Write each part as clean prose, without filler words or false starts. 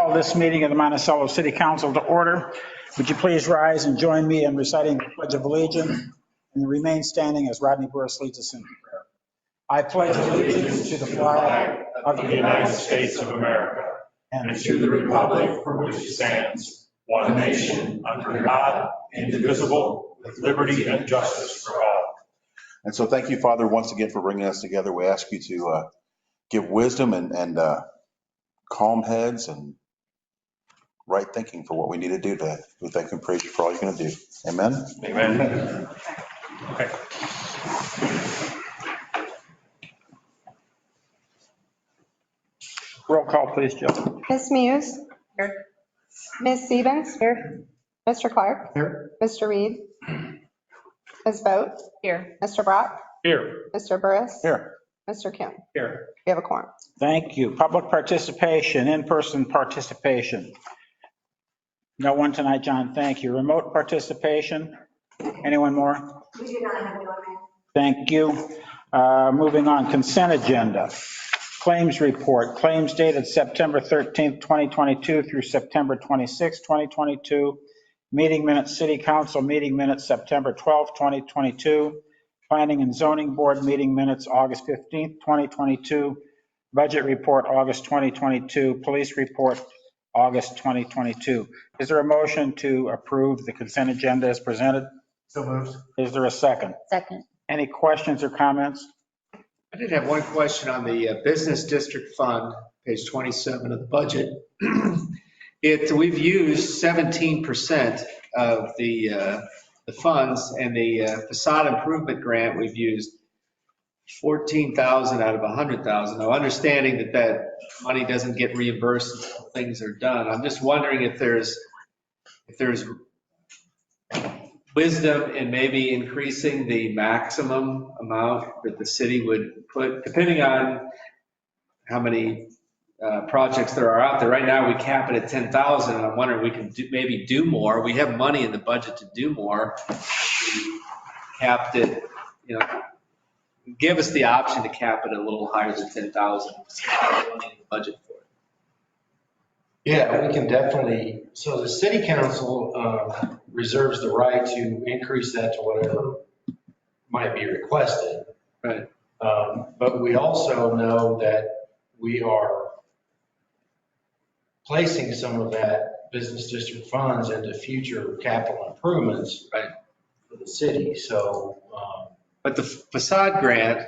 call this meeting of the Monticello City Council to order. Would you please rise and join me in reciting the Pledge of Allegiance and remain standing as Rodney Burris leads us in prayer. I pledge allegiance to the flag of the United States of America and to the republic for which it stands, one nation, under God, indivisible, with liberty and justice for all. And so thank you, Father, once again for bringing us together. We ask you to give wisdom and calm heads and right thinking for what we need to do today. We thank and praise you for all you're going to do. Amen? Amen. Okay. Roll call, please, Jill. Ms. Muse? Here. Ms. Stevens? Here. Mr. Clark? Here. Mr. Reed? Ms. Boat? Here. Mr. Brock? Here. Mr. Burris? Here. Mr. Kim? Here. We have a quorum. Thank you. Public participation, in-person participation. No one tonight, John. Thank you. Remote participation. Anyone more? We do not have anyone. Thank you. Moving on, consent agenda. Claims report. Claims dated September 13th, 2022 through September 26th, 2022. Meeting minutes, City Council meeting minutes, September 12th, 2022. Planning and Zoning Board meeting minutes, August 15th, 2022. Budget report, August 2022. Police report, August 2022. Is there a motion to approve the consent agenda as presented? So moved. Is there a second? Second. Any questions or comments? I did have one question on the business district fund, page 27 of the budget. We've used 17% of the funds, and the facade improvement grant, we've used 14,000 out of 100,000. Now, understanding that money doesn't get reimbursed until things are done, I'm just wondering if there's wisdom in maybe increasing the maximum amount that the city would put, depending on how many projects there are out there. Right now, we cap it at 10,000, and I'm wondering we can maybe do more. We have money in the budget to do more. We capped it, give us the option to cap it a little higher than 10,000. Budget for it. Yeah, we can definitely. So the city council reserves the right to increase that to whatever might be requested. Right. But we also know that we are placing some of that business district funds into future capital improvements. Right. For the city. So. But the facade grant,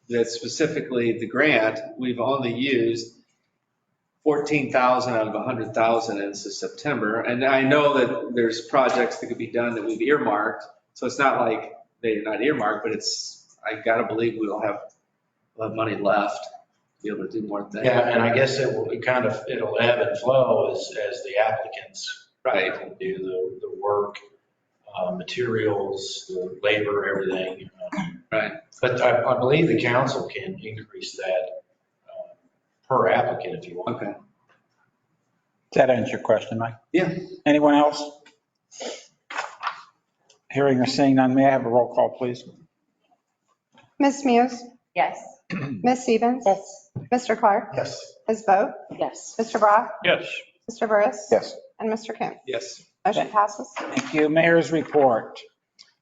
that's specifically the grant, we've only used 14,000 out of 100,000 as September. And I know that there's projects that could be done that we've earmarked. So it's not like they're not earmarked, but I gotta believe we'll have money left to be able to do more things. Yeah, and I guess it'll ebb and flow as the applicants Right. do the work. Materials, the labor, everything. Right. But I believe the council can increase that per applicant if you want. Okay. Does that answer your question, Mike? Yeah. Anyone else? Hearing or seeing none, may I have a roll call, please? Ms. Muse? Yes. Ms. Stevens? Yes. Mr. Clark? Yes. Ms. Boat? Yes. Mr. Brock? Yes. Mr. Burris? Yes. And Mr. Kim? Yes. Motion passes. Thank you. Mayor's report.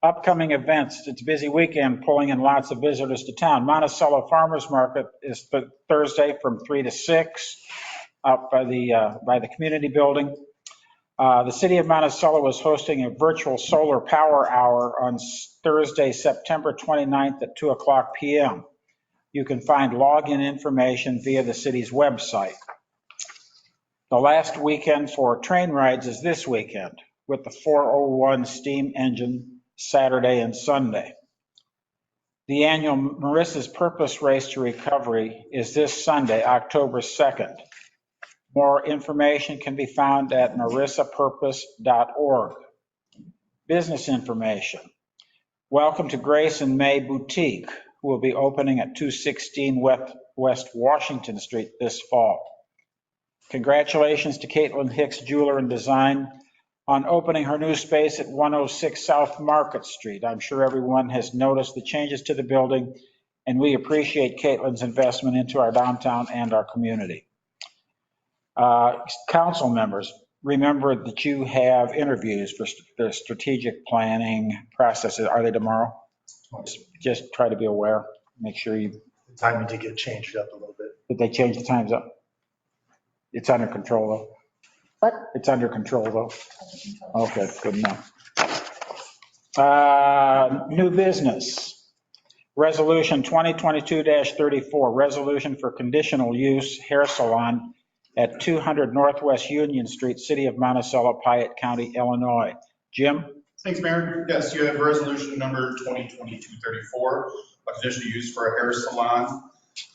Upcoming events. It's a busy weekend, pulling in lots of visitors to town. Monticello Farmers Market is Thursday from 3 to 6 up by the community building. The city of Monticello is hosting a virtual solar power hour on Thursday, September 29th at 2:00 p.m. You can find login information via the city's website. The last weekend for train rides is this weekend with the 401 steam engine Saturday and Sunday. The annual Marissa's Purpose Race to Recovery is this Sunday, October 2nd. More information can be found at marissapurpose.org. Business information. Welcome to Grace and May Boutique, who will be opening at 216 West Washington Street this fall. Congratulations to Caitlin Hicks Jeweler and Design on opening her new space at 106 South Market Street. I'm sure everyone has noticed the changes to the building, and we appreciate Caitlin's investment into our downtown and our community. Council members, remember that you have interviews for the strategic planning processes. Are they tomorrow? Just try to be aware. Make sure you, The timing did get changed up a little bit. did they change the times up? It's under control though. What? It's under control though. Okay, good enough. New business. Resolution 2022-34, resolution for conditional use hair salon at 200 Northwest Union Street, City of Monticello, Piatt County, Illinois. Jim? Thanks, Mayor. Yes, you have resolution number 2022-34, a conditional use for a hair salon.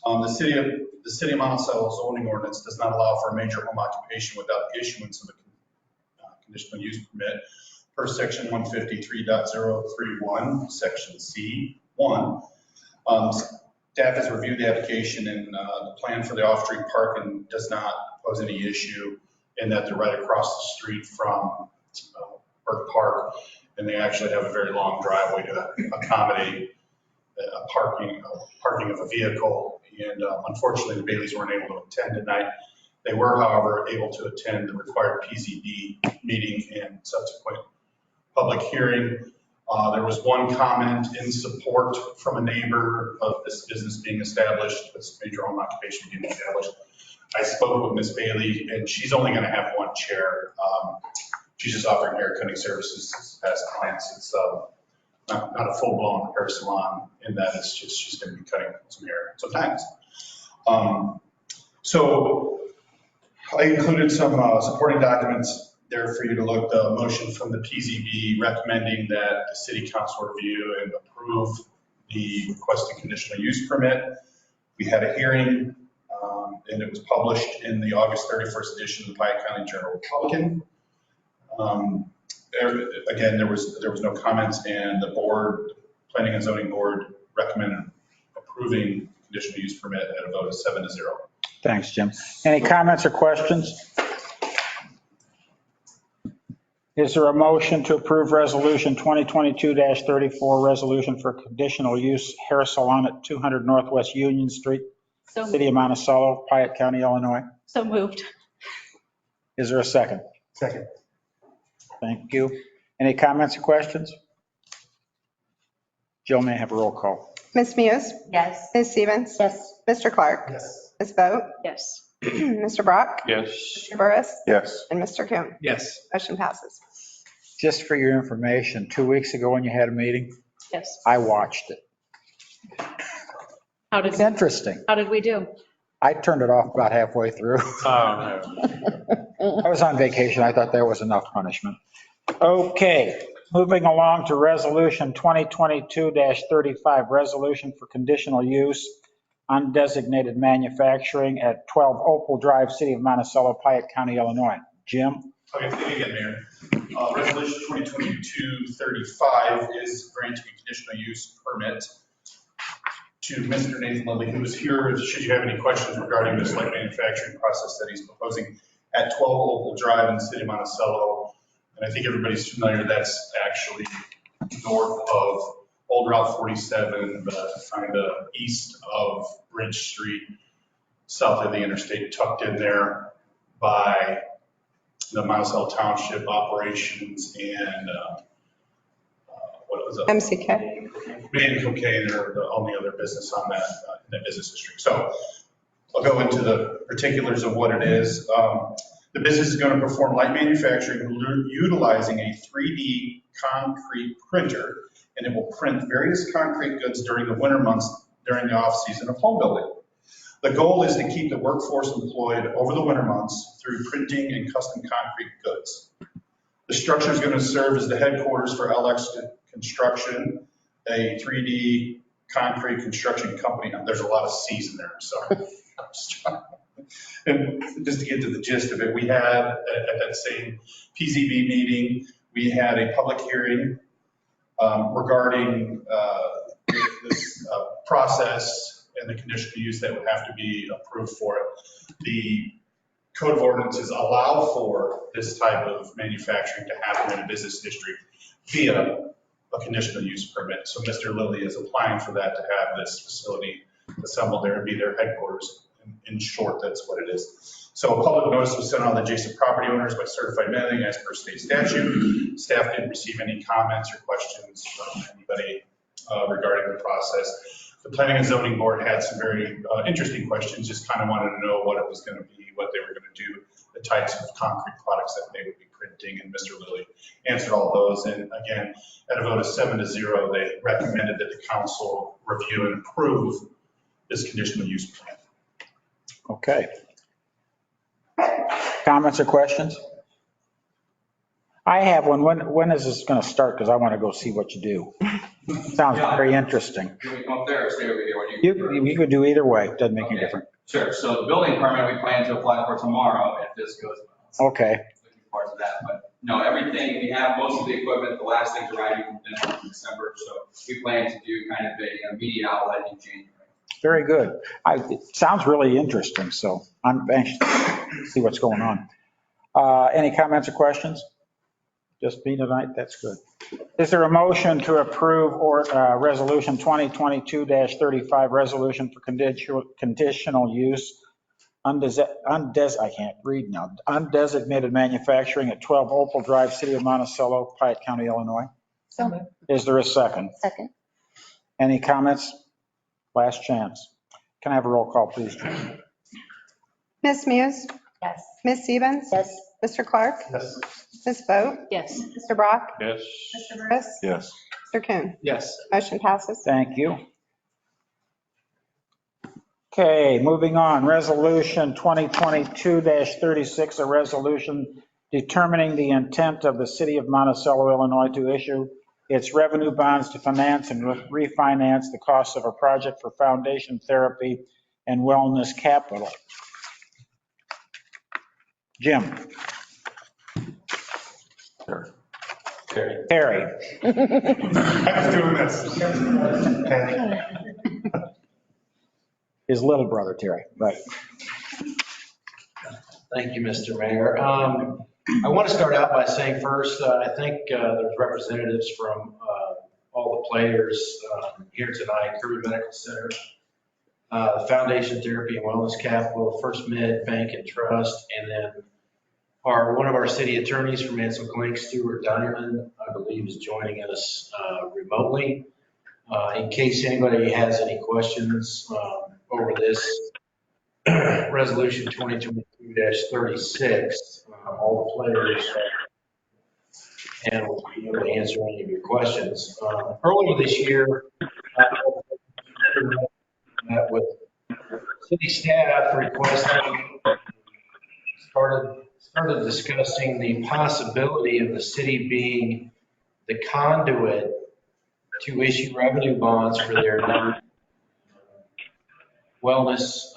The city of Monticello zoning ordinance does not allow for a major home occupation without the issuance of a conditional use permit per section 153.031, section C1. Staff has reviewed the application and the plan for the off-street parking does not pose any issue in that they're right across the street from Burke Park, and they actually have a very long driveway to accommodate parking of a vehicle. And unfortunately, the Baileys weren't able to attend tonight. They were, however, able to attend the required PZB meeting and subsequent public hearing. There was one comment in support from a neighbor of this business being established, this major home occupation being established. I spoke with Ms. Bailey, and she's only going to have one chair. She's just offering hair cutting services as clients. It's not a full-blown hair salon in that it's just she's going to be cutting some hair sometimes. So I included some supporting documents there for you to look. The motion from the PZB recommending that the city council review and approve the requested conditional use permit. We had a hearing and it was published in the August 31st edition of the Piatt County Journal Republican. Again, there was no comments, and the board, planning and zoning board, recommended approving conditional use permit at a vote of 7-0. Thanks, Jim. Any comments or questions? Is there a motion to approve resolution 2022-34, resolution for conditional use hair salon at 200 Northwest Union Street, City of Monticello, Piatt County, Illinois? So moved. Is there a second? Second. Thank you. Any comments or questions? Jill, may I have a roll call? Ms. Muse? Yes. Ms. Stevens? Yes. Mr. Clark? Yes. Ms. Vogt? Yes. Mr. Brock? Yes. Mr. Burris? Yes. And Mr. Coon? Yes. Motion passes. Just for your information, 2 weeks ago when you had a meeting, Yes. I watched it. It's interesting. How did we do? I turned it off about halfway through. I was on vacation. I thought there was enough punishment. Okay, moving along to resolution 2022-35, resolution for conditional use undesignated manufacturing at 12 Opal Drive, City of Monticello, Piatt County, Illinois. Jim? Okay, thank you again, Mayor. Resolution 2022-35 is granting a conditional use permit to Mr. Nathan Lilly, who is here, should you have any questions regarding this light manufacturing process that he's proposing at 12 Opal Drive in the City of Monticello. And I think everybody's familiar, that's actually north of Old Route 47, but kind of east of Bridge Street, south of the interstate, tucked in there by the Monticello Township operations and what was it? MCK. And cocaine are the only other business on that, in that business district. So I'll go into the particulars of what it is. The business is going to perform light manufacturing utilizing a 3D concrete printer, and it will print various concrete goods during the winter months during the off season of home building. The goal is to keep the workforce employed over the winter months through printing and custom concrete goods. The structure is going to serve as the headquarters for LX Construction, a 3D concrete construction company. There's a lot of C's in there, I'm sorry. And just to get to the gist of it, we had at that same PZB meeting, we had a public hearing regarding this process and the conditional use that would have to be approved for it. The code of ordinances allow for this type of manufacturing to happen in a business district via a conditional use permit. So Mr. Lilly is applying for that to have this facility assembled there and be their headquarters. In short, that's what it is. So a public notice was sent out to adjacent property owners by certified mailing as per state statute. Staff didn't receive any comments or questions from anybody regarding the process. The Planning and Zoning Board had some very interesting questions, just kind of wanted to know what it was going to be, what they were going to do, the types of concrete products that they would be printing, and Mr. Lilly answered all those. And again, at a vote of 7-0, they recommended that the council review and approve this conditional use plan. Okay. Comments or questions? I have one. When is this going to start? Because I want to go see what you do. Sounds very interesting. Can we come up there or stay over here? What do you? You could do either way. Doesn't make any difference. Sure. So the building permit, we plan to apply for tomorrow if this goes well. Okay. Looking forward to that. But no, everything, we have most of the equipment, the last thing's arriving from December. So we plan to do kind of a immediate outlet in January. Very good. It sounds really interesting, so I'm anxious to see what's going on. Any comments or questions? Just me tonight? That's good. Is there a motion to approve resolution 2022-35, resolution for conditional use, I can't read now, undesignated manufacturing at 12 Opal Drive, City of Monticello, Piatt County, Illinois? So, Is there a second? second. Any comments? Last chance. Can I have a roll call, please, Jim? Ms. Muse? Yes. Ms. Stevens? Yes. Mr. Clark? Yes. Ms. Vogt? Yes. Mr. Brock? Yes. Mr. Burris? Yes. Mr. Kuhn? Yes. Motion passes. Thank you. Okay, moving on. Resolution 2022-36, a resolution determining the intent of the City of Monticello, Illinois to issue its revenue bonds to finance and refinance the cost of a project for foundation therapy and wellness capital. Jim. Terry. I was doing this. His little brother, Terry, right. Thank you, Mr. Mayor. I want to start out by saying first, I think there's representatives from all the players here tonight, Kirby Medical Center, the Foundation Therapy and Wellness Capital, First Med Bank and Trust, and then one of our city attorneys from Ansel Glenk, Stuart Diamond, I believe is joining us remotely. In case anybody has any questions over this resolution 2022-36, all the players and we'll be able to answer any of your questions. Earlier this year, met with city staff requesting, started discussing the possibility of the city being the conduit to issue revenue bonds for their wellness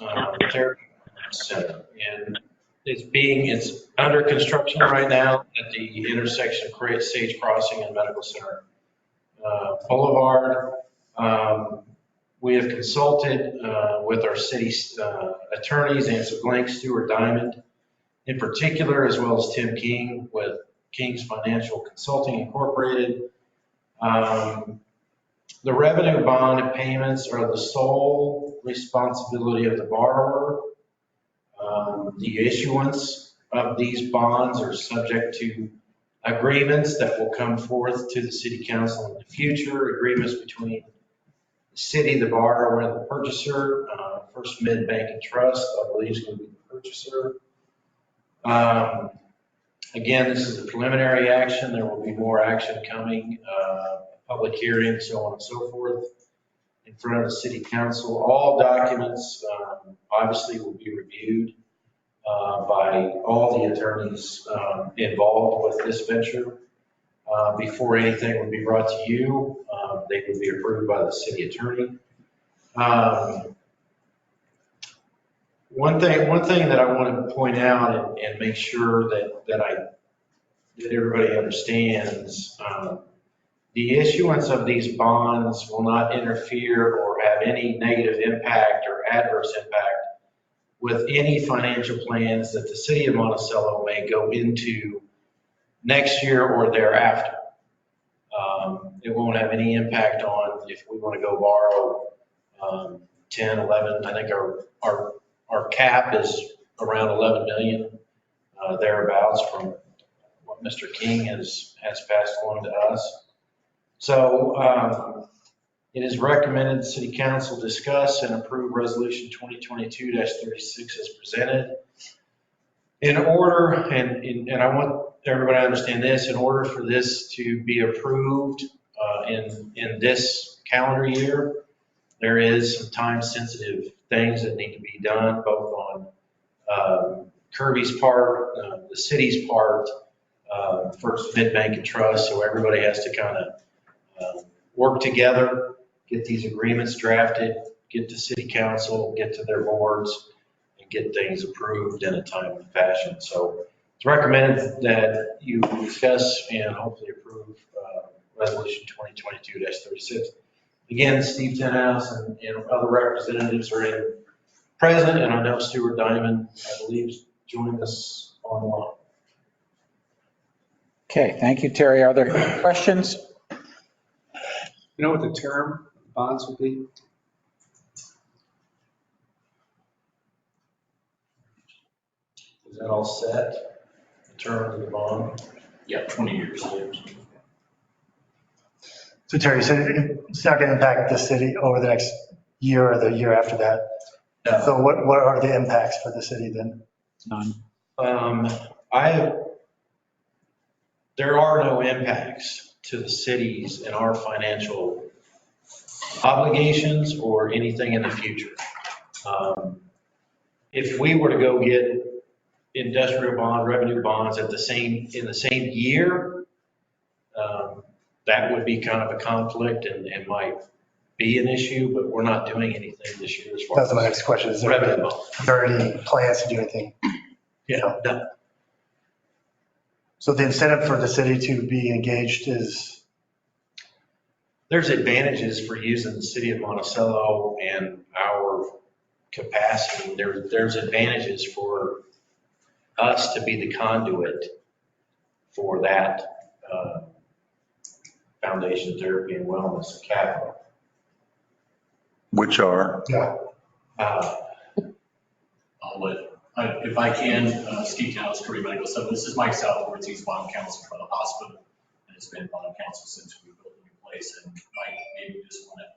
therapy center. And it's under construction right now at the intersection of Sage Crossing and Medical Center Boulevard. We have consulted with our city attorneys, Ansel Glenk, Stuart Diamond in particular, as well as Tim King with King's Financial Consulting Incorporated. The revenue bond payments are the sole responsibility of the borrower. The issuance of these bonds are subject to agreements that will come forth to the city council in the future, agreements between the city, the borrower, and the purchaser. First Mid Bank and Trust, I believe, is going to be the purchaser. Again, this is a preliminary action. There will be more action coming, public hearing, so on and so forth, in front of the city council. All documents obviously will be reviewed by all the attorneys involved with this venture. Before anything would be brought to you, they would be approved by the city attorney. One thing that I want to point out and make sure that everybody understands, the issuance of these bonds will not interfere or have any negative impact or adverse impact with any financial plans that the city of Monticello may go into next year or thereafter. It won't have any impact on if we want to go borrow 10, 11, I think our cap is around 11 million, thereabouts, from what Mr. King has passed along to us. So it is recommended the city council discuss and approve resolution 2022-36 as presented. In order, and I want everybody to understand this, in order for this to be approved in this calendar year, there is some time-sensitive things that need to be done, both on Kirby's part, the city's part, First Mid-Bank and Trust, so everybody has to kind of work together, get these agreements drafted, get to city council, get to their boards, and get things approved in a timely fashion. So it's recommended that you discuss and hopefully approve resolution 2022-36. Again, Steve Tenhouse and other representatives are present, and I know Stuart Diamond, I believe, is joining us online. Okay, thank you, Terry. Are there questions? You know what the term bonds would be? Is that all set in terms of the bond? Yeah, 20 years. So Terry, you said it's not going to impact the city over the next year or the year after that. So what are the impacts for the city then? None. There are no impacts to the cities in our financial obligations or anything in the future. If we were to go get industrial bond, revenue bonds in the same year, that would be kind of a conflict and might be an issue, but we're not doing anything this year as far That's as my next question. Is revenue bonds. there any plans to do anything? Yeah, no. So the incentive for the city to be engaged is, There's advantages for using the city of Monticello and our capacity. There's advantages for us to be the conduit for that foundation therapy and wellness capital. Which are, yeah, I'll let, if I can, Steve Towns, Kirby Medical Center. This is Mike Southworth. He's bond counsel for the hospital, and it's been bond counsel since we built the new place. And Mike, maybe you just want to.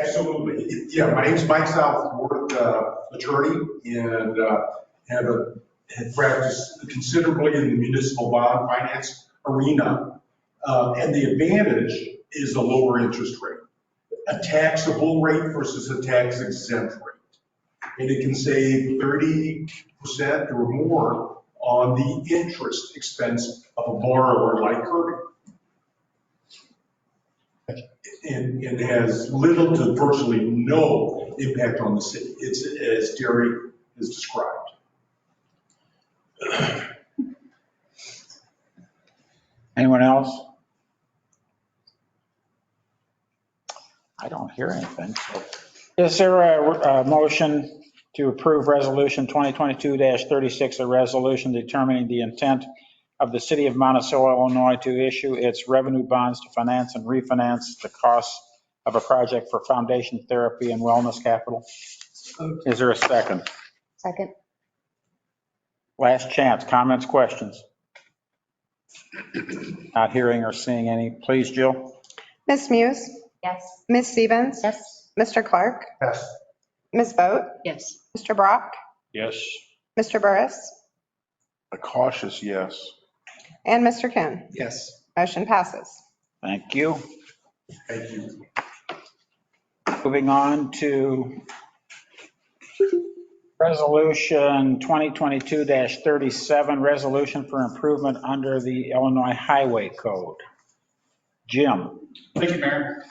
Absolutely. Yeah, my name's Mike Southworth, attorney, and have practiced considerably in the municipal bond finance arena. And the advantage is a lower interest rate, a taxable rate versus a tax exempt rate. And it can save 30% or more on the interest expense of a borrower like Kirby. And has little to virtually no impact on the city. It's as Terry has described. Anyone else? I don't hear anything. So, is there a motion to approve resolution 2022-36, a resolution determining the intent of the city of Monticello, Illinois to issue its revenue bonds to finance and refinance the costs of a project for foundation therapy and wellness capital? Is there a second? Second. Last chance, comments, questions? Not hearing or seeing any. Please, Jill. Ms. Muse? Yes. Ms. Stevens? Yes. Mr. Clark? yes. Ms. Boat? Yes. Mr. Brock? Yes. Mr. Burris? a cautious yes. And Mr. Kuhn? Yes. Motion passes. Thank you. Thank you. Moving on to Resolution 2022-37, resolution for improvement under the Illinois Highway Code. Jim. Thank you, Mayor.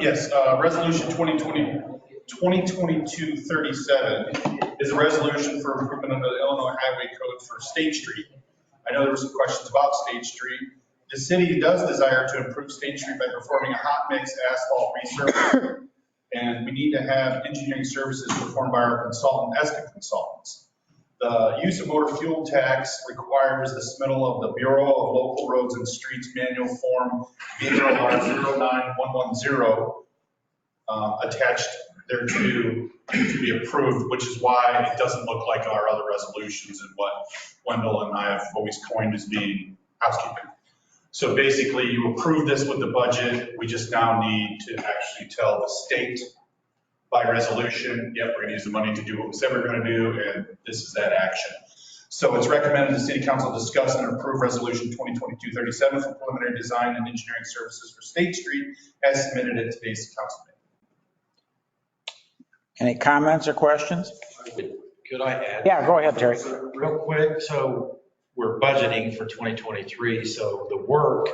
Yes, Resolution 2022-37 is a resolution for improvement under the Illinois Highway Code for State Street. I know there were some questions about State Street. The city does desire to improve State Street by performing a hot mix asphalt resurfacing. And we need to have engineering services performed by our consultant, ESCA Consultants. The use of motor fuel tax requires the submittal of the Bureau of Local Roads and Streets Manual Form BLR 09110 attached They're to be approved, which is why it doesn't look like our other resolutions and what Wendell and I have always coined as being housekeeping. So basically, you approve this with the budget. We just now need to actually tell the state by resolution, yep, we're going to use the money to do what we said we we're going to do, and this is that action. So it's recommended the city council discuss and approve resolution 2022-37 for preliminary design and engineering services for State Street as submitted at today's council meeting. Any comments or questions? Could I add? Yeah, go ahead, Terry. Real quick, so we're budgeting for 2023, so the work,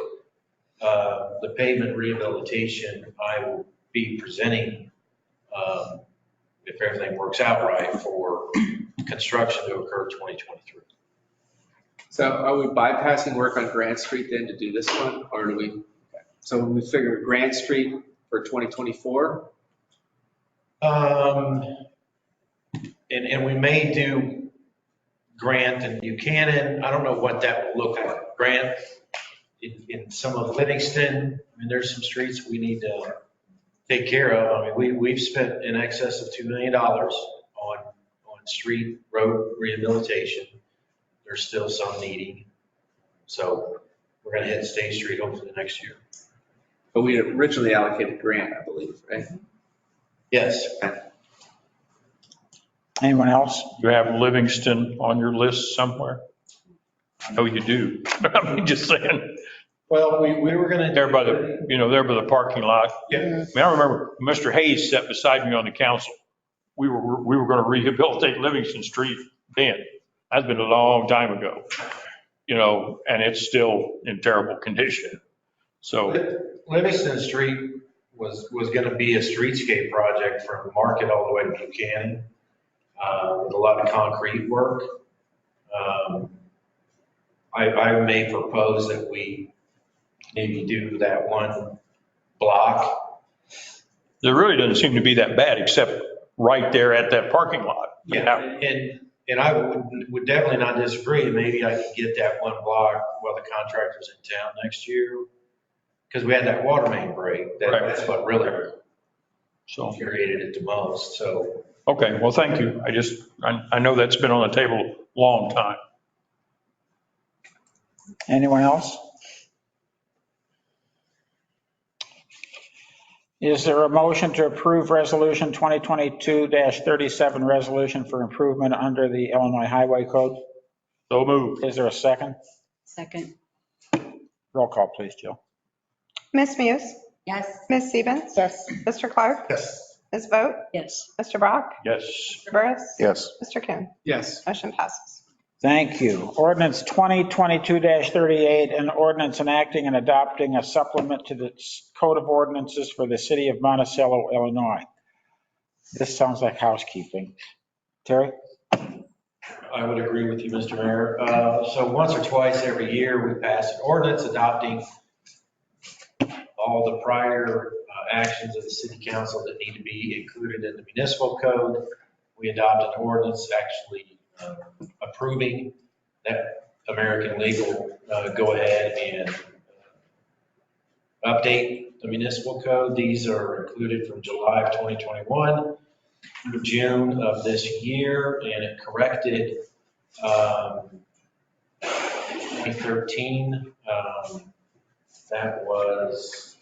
the pavement rehabilitation, I will be presenting, if everything works out right, for construction to occur 2023. So are we bypassing work on Grant Street then to do this one, or do we? So when we figure Grant Street for 2024? And we may do Grant and Buchanan. I don't know what that will look like. Grant in some of Livingston, I mean, there's some streets we need to take care of. I mean, we've spent in excess of $2 million on street road rehabilitation. There's still some needing. So we're going to hit State Street hopefully next year. But we originally allocated Grant, I believe, right? Yes. Anyone else? You have Livingston on your list somewhere? I know you do. I mean, just saying. Well, we were going to. There by the, there by the parking lot. Yeah. I mean, I remember Mr. Hayes sat beside me on the council. We were going to rehabilitate Livingston Street then. That's been a long time ago, and it's still in terrible condition. So Livingston Street was going to be a streetscape project from Market all the way to Buchanan, with a lot of concrete work. I may propose that we maybe do that one block. there really doesn't seem to be that bad, except right there at that parking lot. Yeah, and I would definitely not disagree. Maybe I could get that one block while the contractor's in town next year. Because we had that water main break. That's what really infuriated it the most, so. Okay, well, thank you. I know that's been on the table a long time. Anyone else? Is there a motion to approve resolution 2022-37 resolution for improvement under the Illinois Highway Code? So moved. Is there a second? Second. Roll call, please, Jill. Ms. Muse? Yes. Ms. Stevens? Yes. Mr. Clark? Yes. Ms. Vogt? Yes. Mr. Brock? Yes. Mr. Burris? Yes. Mr. Kuhn? Yes. Motion passes. Thank you. Ordinance 2022-38, an ordinance enacting and adopting a supplement to the Code of Ordinances for the city of Monticello, Illinois. This sounds like housekeeping. Terry? I would agree with you, Mr. Mayor. So once or twice every year, we pass an ordinance adopting all the prior actions of the city council that need to be included in the municipal code. We adopt an ordinance actually approving that American legal go ahead and update the municipal code. These are included from July of 2021 through June of this year, and it corrected 2013. That was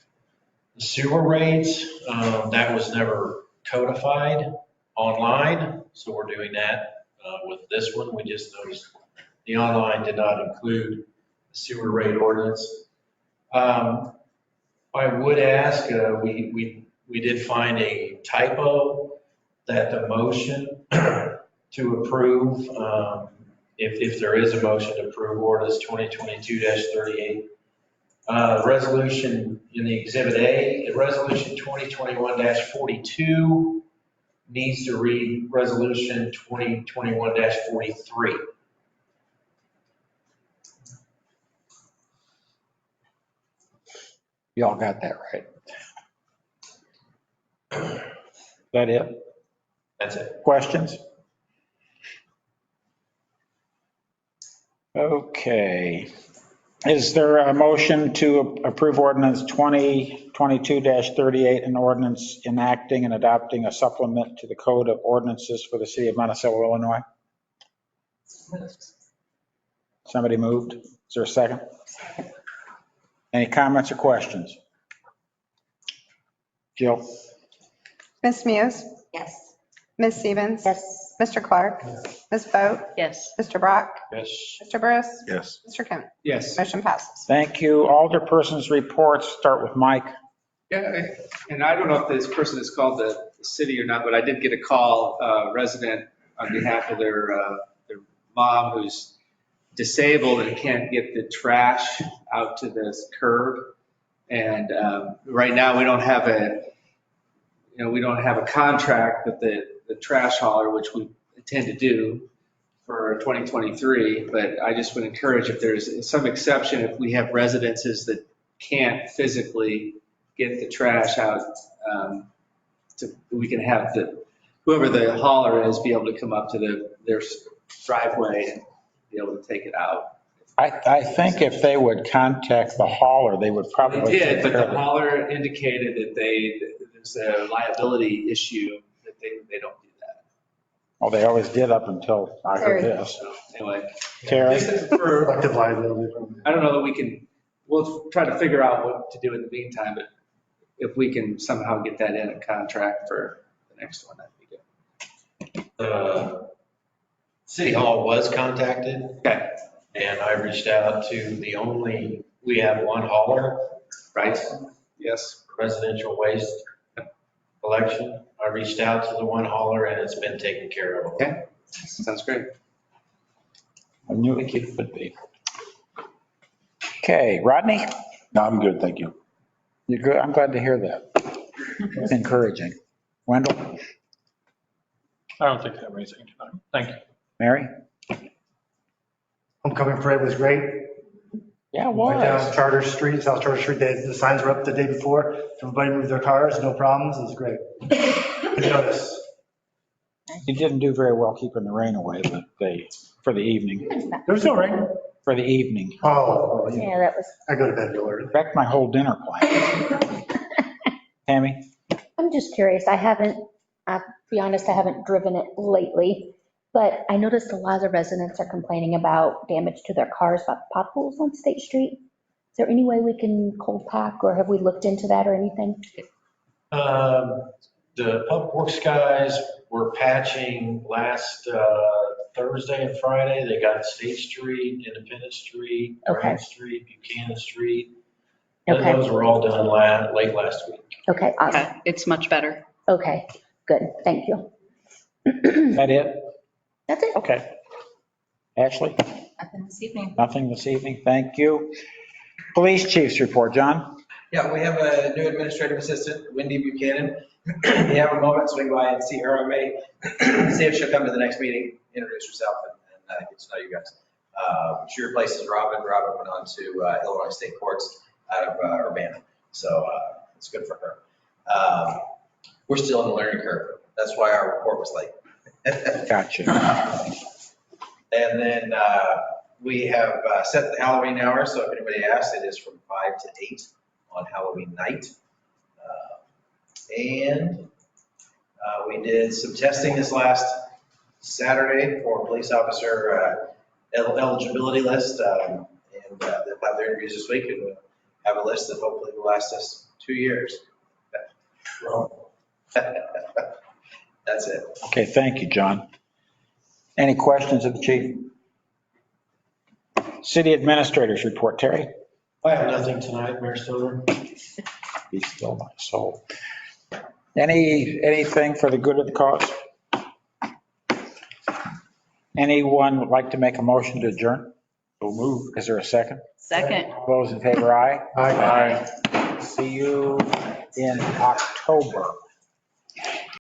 the sewer rates. That was never codified online, so we're doing that with this one. We just noticed the online did not include the sewer rate ordinance. I would ask, we did find a typo that the motion to approve, if there is a motion to approve ordinance 2022-38, resolution in the Exhibit A, resolution 2021-42 needs to read resolution 2021-43. You all got that right. Is that it? That's it. Questions? Okay. Is there a motion to approve ordinance 2022-38, an ordinance enacting and adopting a supplement to the code of ordinances for the city of Monticello, Illinois? Somebody moved. Is there a second? Any comments or questions? Jill? Ms. Muse? Yes. Ms. Stevens? Yes. Mr. Clark? Ms. Vogt? Yes. Mr. Brock? Yes. Mr. Burris? Yes. Mr. Kim? Yes. Motion passes. Thank you. Alderpersons reports, start with Mike. Yeah, and I don't know if this person has called the city or not, but I did get a call, resident on behalf of their mom who's disabled and can't get the trash out to this curb. And right now, we don't have a contract with the trash hauler, which we intend to do for 2023. But I just would encourage, if there's some exception, if we have residences that can't physically get the trash out, we can have whoever the hauler is be able to come up to their driveway and be able to take it out. I think if they would contact the hauler, they would probably. They did, but take care the of it. hauler indicated that there's a liability issue, that they don't do that. Well, they always did up until I heard this. So anyway, Tara? this is for, Collective liability. I don't know that we'll try to figure out what to do in the meantime, but if we can somehow get that in a contract for the next one, that'd be good. City Hall was contacted, Okay, and I reached out to we have one hauler, right? Yes. residential waste collection. I reached out to the one hauler and it's been taken care of. Okay, sounds great. I knew it would be. Okay, Rodney? No, I'm good, thank you. You're good. I'm glad to hear that. It's encouraging. Wendell? I don't think I have anything tonight. Thank you. Mary? Homecoming parade was great. Yeah, it Went down was. Charter Street, South Charter Street, the signs were up the day before. Everybody moved their cars, no problems. It was great. Good notice. You didn't do very well keeping the rain away, but for the evening, There was no rain. for the evening. Oh, Yeah, that was. I go to bed real early. Wrecked my whole dinner plan. Tammy? I'm just curious. I'll be honest, I haven't driven it lately, but I noticed a lot of the residents are complaining about damage to their cars, about potholes on State Street. Is there any way we can cold pack, or have we looked into that or anything? The public works guys were patching last Thursday and Friday. They got State Street, Independence Street, Okay. Brown Street, Buchanan Street. Okay. Those were all done late last week. Okay, awesome. Okay, it's much better. Okay, good. Thank you. That it? That's it. Okay. Ashley? Nothing this evening. Nothing this evening. Thank you. Police chief's report. John? Yeah, we have a new administrative assistant, Wendy Buchanan. If you have a moment, swing by and see her. I may see if she'll come to the next meeting, introduce herself, and get to know you guys. She replaces Robin. Robin went on to Illinois State Courts out of Urbana, so it's good for her. We're still in the learning curve. That's why our report was late. Gotcha. And then we have set the Halloween hour, so if anybody asks, it is from 5 to 8 on Halloween night. And we did some testing this last Saturday for police officer eligibility list. And they'll have their interviews this week, and we'll have a list that hopefully will last us 2 years. That's it. Okay, thank you, John. Any questions of the chief? City administrators report. Terry? I have nothing tonight, Mayor Stover. Be still my soul. Anything for the good of the cause? Anyone would like to make a motion to adjourn? So move. Is there a second? Second. All those in favor, aye? Aye. See you in October.